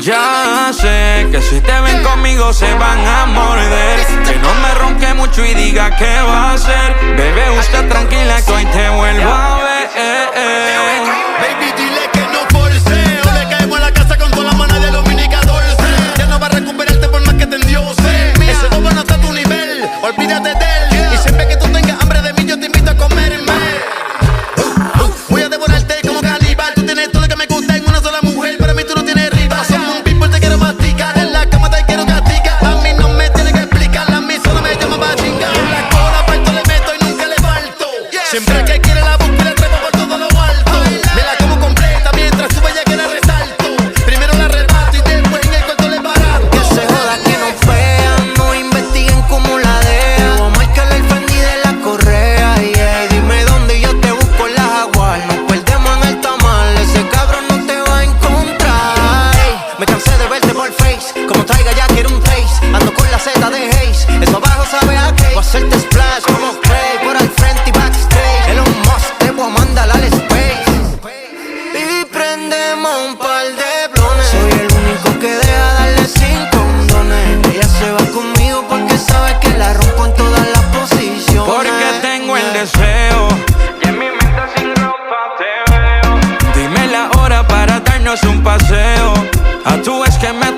Ya sé que si te ven conmigo se van a morder. Que no me ronque mucho y diga qué va a hacer. Bebé, usted tranquila que hoy te vuelvo a ver. Baby, dile que no forceo. Le caemos a la casa con toda la mano de Dominica Dolce. Ya no va a recuperarte por más que te endiose. Ese bobo no está a tu nivel, olvídate de él. Y siempre que tú tengas hambre de mí yo te invito a comerme. Voy a devorarte como caníbal. Tú tienes todo lo que me gusta en una sola mujer. Para mí tú no tienes rival. Somos un people, te quiero masticar. En la cama te quiero castigar. A mí no me tienes que explicar. A mí solo me llama para chingar. En la cola parto le meto y nunca le falto. Siempre que quiere la busco y la trepo por todo lo alto. Me la como completa mientras tú vayas que la resalto. Primero la arrebato y después en el cuarto le barato. Que se joda que no vean, no investiguen cómo la dejan. Vamos a marcarle el Fendi de la correa. Yeah. Dime dónde y yo te busco en la Jaguar. Nos perdemos en el tamal, ese cabrón no te va a encontrar. Ey, me cansé de verte por Face, como traiga ya quiero un taste. Ando con la Z de Haze, eso abajo sabe a qué. Voy a hacerte splash como Craig, por al frente y backstage. Elon Musk te voy a mandar al space. Y prendemos un par de blones. Soy el único que deja darle sin condones. Ella se va conmigo porque sabe que la rompo en todas las posiciones. Porque tengo el deseo y en mi mente sin ropa te veo. Dime la hora para darnos un paseo. A tú es que me